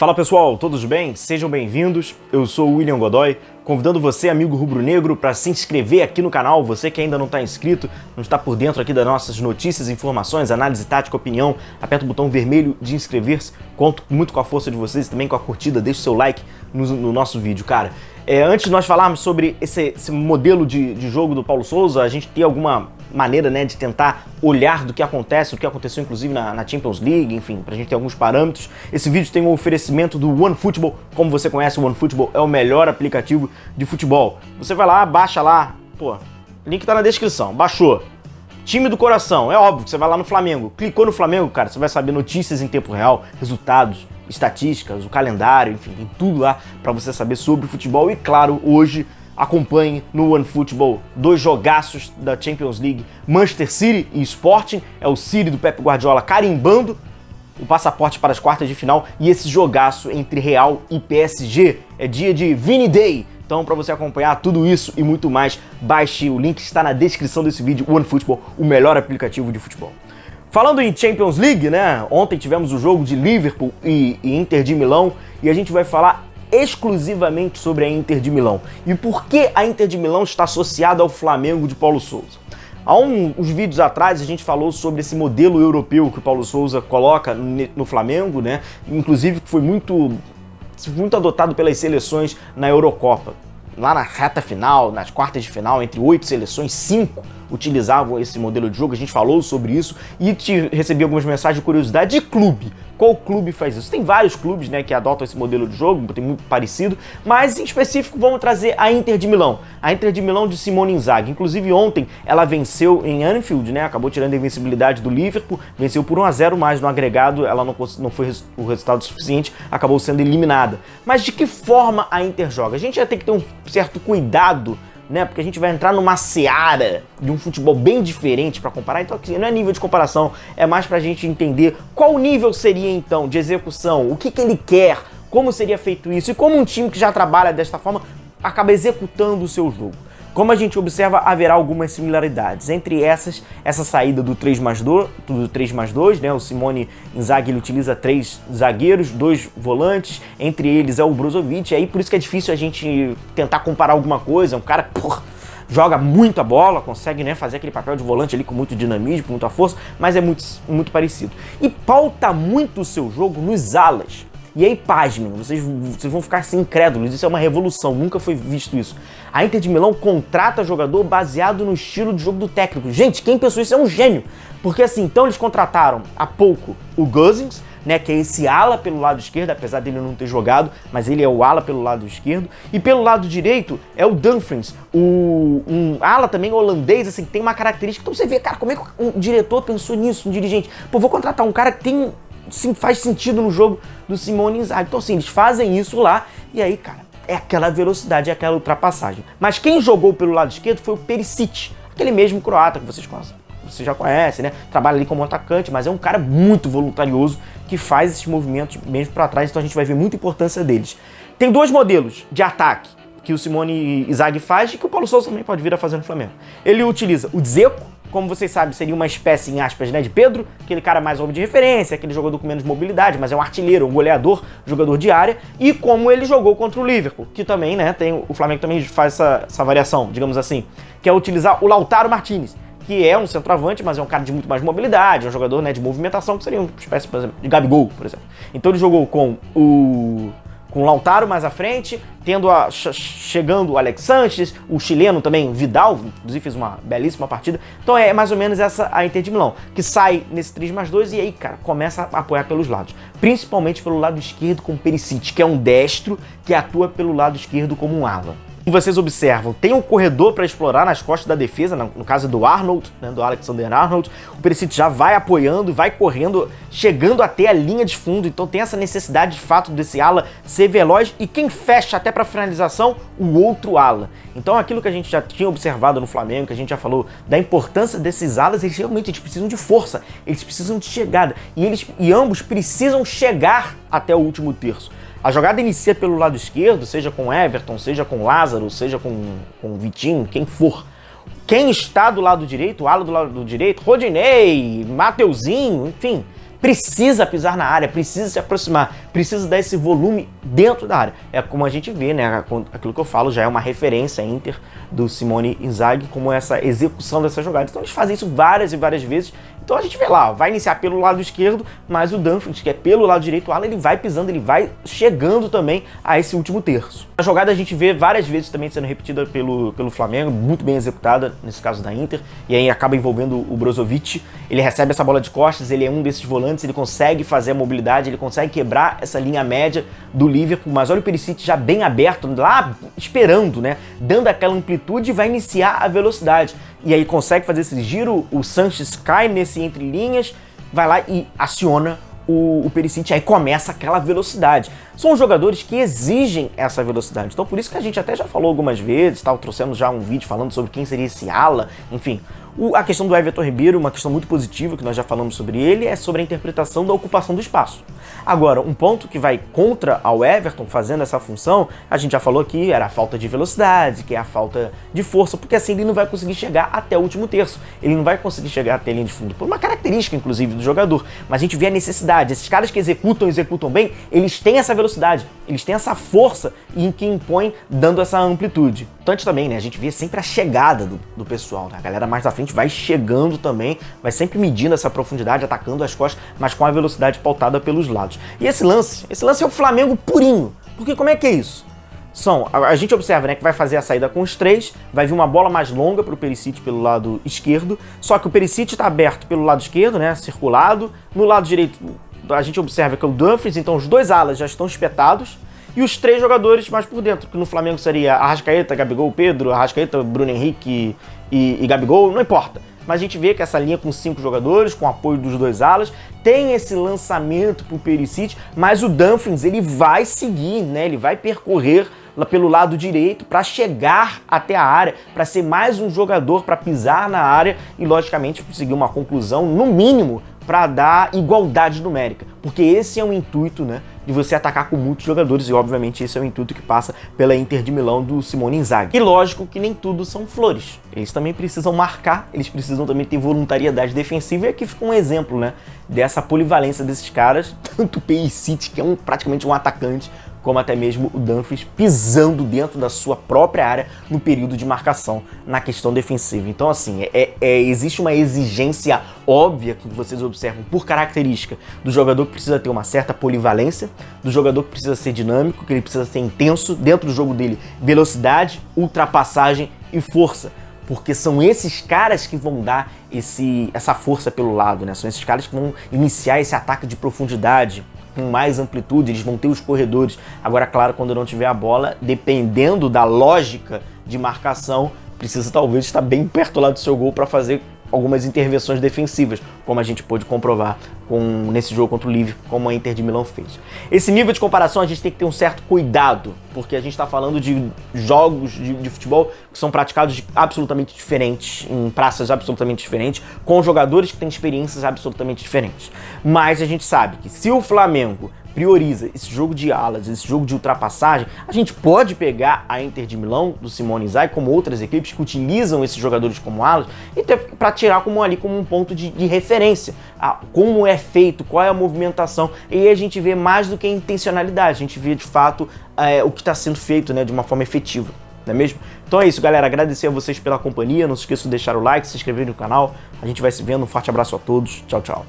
Fala pessoal, todos bem? Sejam bem-vindos. Eu sou o William Godoy, convidando você, amigo rubro-negro, para se inscrever aqui no canal. Você que ainda não está inscrito, não está por dentro aqui das nossas notícias, informações, análise tática, opinião, aperta o botão vermelho de inscrever-se. Conto muito com a força de vocês e também com a curtida. Deixe o seu like no nosso vídeo, cara. Antes de nós falarmos sobre esse modelo de jogo do Paulo Sousa, a gente tem alguma maneira, né, de tentar olhar do que acontece, do que aconteceu inclusive na Champions League, enfim, pra gente ter alguns parâmetros. Esse vídeo tem um oferecimento do OneFootball. Como você conhece, o OneFootball é o melhor aplicativo de futebol. Você vai lá, baixa lá, pô, link tá na descrição, baixou. Time do coração, é óbvio que você vai lá no Flamengo. Clicou no Flamengo, cara, você vai saber notícias em tempo real, resultados, estatísticas, o calendário, enfim, tem tudo lá pra você saber sobre futebol. E claro, hoje acompanhe no OneFootball dois jogaços da Champions League, Manchester City e Sporting. É o City do Pep Guardiola carimbando o passaporte para as quartas de final, e esse jogaço entre Real e PSG. É dia de Vini Day. Então, para você acompanhar tudo isso e muito mais, baixe o link que está na descrição desse vídeo. OneFootball, o melhor aplicativo de futebol. Falando em Champions League, né? Ontem tivemos o jogo de Liverpool e Inter de Milão, e a gente vai falar exclusivamente sobre a Inter de Milão. E por que a Inter de Milão está associada ao Flamengo de Paulo Sousa? Há uns vídeos atrás a gente falou sobre esse modelo europeu que o Paulo Sousa coloca no Flamengo, né? Inclusive que foi muito adotado pelas seleções na Eurocopa. Lá na reta final, nas quartas de final, entre 8 seleções, 5 utilizavam esse modelo de jogo. A gente falou sobre isso e recebi algumas mensagens de curiosidade de clube. Qual clube faz isso? Tem vários clubes, né, que adotam esse modelo de jogo, tem muito parecido, mas em específico vamos trazer a Inter de Milão. A Inter de Milão de Simone Inzaghi. Inclusive ontem ela venceu em Anfield, né, acabou tirando a invencibilidade do Liverpool, venceu por 1-0, mas no agregado ela não foi o resultado suficiente, acabou sendo eliminada. Mas de que forma a Inter joga? A gente já tem que ter um certo cuidado, né? Porque a gente vai entrar numa seara de um futebol bem diferente para comparar, então aqui não é nível de comparação, é mais pra gente entender qual nível seria então de execução, o que ele quer, como seria feito isso e como um time que já trabalha desta forma acaba executando o seu jogo. Como a gente observa, haverá algumas similaridades. Entre essas, essa saída do 3+2, né? O Simone Inzaghi ele utiliza 3 zagueiros, 2 volantes, entre eles é o Brozovic, aí por isso que é difícil a gente tentar comparar alguma coisa. Um cara, porra, joga muita bola, consegue, né, fazer aquele papel de volante ali com muito dinamismo, com muita força, mas é muito parecido. E pauta muito o seu jogo nos alas. E aí, pasmem, vocês vão ficar assim incrédulos, isso é uma revolução, nunca foi visto isso. A Inter de Milão contrata jogador baseado no estilo de jogo do técnico. Gente, quem pensou isso é um gênio, porque assim, então eles contrataram há pouco o Gosens, né, que é esse ala pelo lado esquerdo, apesar dele não ter jogado, mas ele é o ala pelo lado esquerdo, e pelo lado direito é o Dumfries, um ala também holandês, assim, que tem uma característica. Então você vê, cara, como é que um diretor pensou nisso, um dirigente? Pô, vou contratar um cara que tem... Sim, faz sentido no jogo do Simone Inzaghi. Então assim, eles fazem isso lá e aí, cara, é aquela velocidade, é aquela ultrapassagem. Mas quem jogou pelo lado esquerdo foi o Perisic, aquele mesmo croata que vocês já conhecem, né? Trabalha ali como atacante, mas é um cara muito voluntarioso que faz esses movimentos mesmo para trás, então a gente vai ver muita importância deles. Tem dois modelos de ataque que o Simone Inzaghi faz e que o Paulo Sousa também pode vir a fazer no Flamengo. Ele utiliza o Dzeko, como vocês sabem, seria uma espécie, em aspas, né, de Pedro, aquele cara mais homem de referência, aquele jogador com menos mobilidade, mas é um artilheiro, um goleador, jogador de área, e como ele jogou contra o Liverpool, que também, né, o Flamengo também faz essa variação, digamos assim, que é utilizar o Lautaro Martinez, que é um centroavante, mas é um cara de muito mais mobilidade, é um jogador, né, de movimentação, que seria uma espécie, por exemplo, de Gabigol, por exemplo. Então ele jogou com o Lautaro mais à frente, chegando o Alex Sanches, o chileno também, Vidal, inclusive fez uma belíssima partida. Então é mais ou menos essa a Inter de Milão, que sai nesse 3+2 e aí, cara, começa a apoiar pelos lados. Principalmente pelo lado esquerdo com o Perisic, que é um destro que atua pelo lado esquerdo como um ala. Como vocês observam, tem um corredor para explorar nas costas da defesa, no caso do Arnold, né, do Alexander Arnold. O Perisic já vai apoiando, vai correndo, chegando até a linha de fundo, então tem essa necessidade de fato desse ala ser veloz e quem fecha até para finalização, o outro ala. Então aquilo que a gente já tinha observado no Flamengo, que a gente já falou da importância desses alas, eles realmente precisam de força, eles precisam de chegada e ambos precisam chegar até o último terço. A jogada inicia pelo lado esquerdo, seja com Everton, seja com Lázaro, seja com Vitinho, quem for. Quem está do lado direito, o ala do lado direito, Rodinei, Mateuzinho, enfim, precisa pisar na área, precisa se aproximar, precisa dar esse volume dentro da área. É como a gente vê, né? Aquilo que eu falo já é uma referência Inter do Simone Inzaghi, como essa execução dessa jogada. Então eles fazem isso várias e várias vezes. Então a gente vê lá, vai iniciar pelo lado esquerdo, mas o Dumfries, que é pelo lado direito, o Alan, ele vai pisando, ele vai chegando também a esse último terço. A jogada a gente vê várias vezes também sendo repetida pelo Flamengo, muito bem executada, nesse caso da Inter, e aí acaba envolvendo o Brozovic. Ele recebe essa bola de costas, ele é um desses volantes, ele consegue fazer a mobilidade, ele consegue quebrar essa linha média do Liverpool, mas olha o Perisic já bem aberto, lá esperando, né, dando aquela amplitude e vai iniciar a velocidade. E aí consegue fazer esse giro, o Sanches cai nesse entre linhas, vai lá e aciona o Perisic, aí começa aquela velocidade. São jogadores que exigem essa velocidade. Então por isso que a gente até já falou algumas vezes, trouxemos já um vídeo falando sobre quem seria esse ala, enfim. A questão do Everton Ribeiro, uma questão muito positiva, que nós já falamos sobre ele, é sobre a interpretação da ocupação do espaço. Agora, um ponto que vai contra ao Everton fazendo essa função, a gente já falou aqui, era a falta de velocidade, que é a falta de força, porque assim ele não vai conseguir chegar até o último terço. Ele não vai conseguir chegar até a linha de fundo, por uma característica, inclusive, do jogador. Mas a gente vê a necessidade. Esses caras que executam bem, eles têm essa velocidade, eles têm essa força em que impõem, dando essa amplitude. Importante também, né? A gente vê sempre a chegada do pessoal, né? A galera mais da frente vai chegando também, vai sempre medindo essa profundidade, atacando as costas, mas com a velocidade pautada pelos lados. E esse lance é o Flamengo purinho. Porque como é que é isso? A gente observa, né, que vai fazer a saída com os três, vai vir uma bola mais longa para o Perisic pelo lado esquerdo, só que o Perisic está aberto pelo lado esquerdo, né, circulado. No lado direito, a gente observa que é o Dumfries, então os dois alas já estão espetados, e os três jogadores mais por dentro, que no Flamengo seria Arrascaeta, Gabigol, Pedro, Arrascaeta, Bruno Henrique e Gabigol, não importa. Mas a gente vê que essa linha com 5 jogadores, com apoio dos dois alas, tem esse lançamento pro Perisic, mas o Dumfries, ele vai seguir, né? Ele vai percorrer lá pelo lado direito para chegar até a área, para ser mais um jogador para pisar na área e, logicamente, conseguir uma conclusão, no mínimo, para dar igualdade numérica, porque esse é o intuito, né, de você atacar com muitos jogadores e, obviamente, esse é o intuito que passa pela Inter de Milão do Simone Inzaghi. E lógico que nem tudo são flores, eles também precisam marcar, eles precisam também ter voluntariedade defensiva, e aqui fica um exemplo, né, dessa polivalência desses caras, tanto o Perisic, que é praticamente um atacante, como até mesmo o Dumfries pisando dentro da sua própria área no período de marcação na questão defensiva. Então, assim, existe uma exigência óbvia que vocês observam por característica do jogador que precisa ter uma certa polivalência, do jogador que precisa ser dinâmico, que ele precisa ser intenso, dentro do jogo dele, velocidade, ultrapassagem e força. Porque são esses caras que vão dar essa força pelo lado, né? São esses caras que vão iniciar esse ataque de profundidade, com mais amplitude, eles vão ter os corredores. Agora, claro, quando não tiver a bola, dependendo da lógica de marcação, precisa talvez estar bem perto lá do seu gol para fazer algumas intervenções defensivas, como a gente pôde comprovar nesse jogo contra o Liverpool, como a Inter de Milão fez. Esse nível de comparação a gente tem que ter um certo cuidado, porque a gente está falando de jogos de futebol que são praticados absolutamente diferentes, em praças absolutamente diferentes, com jogadores que têm experiências absolutamente diferentes. Mas a gente sabe que se o Flamengo prioriza esse jogo de alas, esse jogo de ultrapassagem, a gente pode pegar a Inter de Milão, do Simone Inzaghi, como outras equipes que utilizam esses jogadores como alas, e para tirar como um ponto de referência, como é feito, qual é a movimentação, e aí a gente vê mais do que a intencionalidade, a gente vê de fato o que está sendo feito, né, de uma forma efetiva. Não é mesmo? Então é isso, galera. Agradecer a vocês pela companhia. Não se esqueçam de deixar o like, se inscrever no canal. A gente vai se vendo. Um forte abraço a todos. Tchau, tchau.